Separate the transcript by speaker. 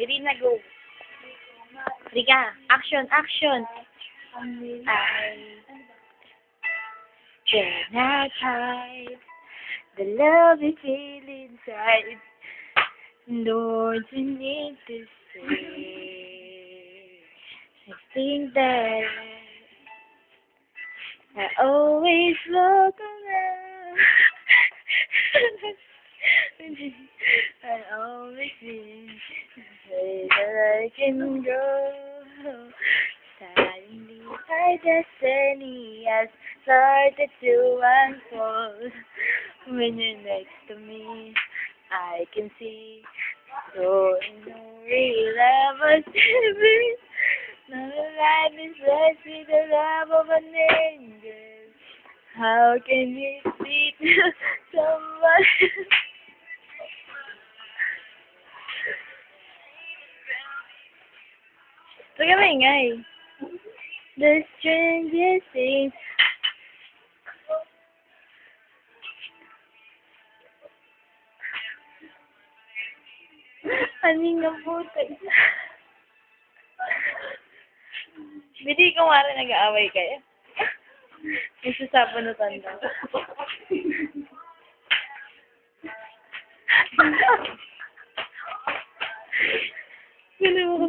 Speaker 1: Ready na, go. Rika, action, action. Can I hide the love you feel inside? Lord, you need to say. I think that I always look around. I always think that I can go. Suddenly, my destiny has started to unfold. When you're next to me, I can see. So in no real love was given. My life is blessed with the love of an angel. How can you see someone? Huwag ka maingay. The strangest thing. Aning ang puto. Hindi ko mara nag-aaway kayo. Nagsasapan na tanda. Ganun mo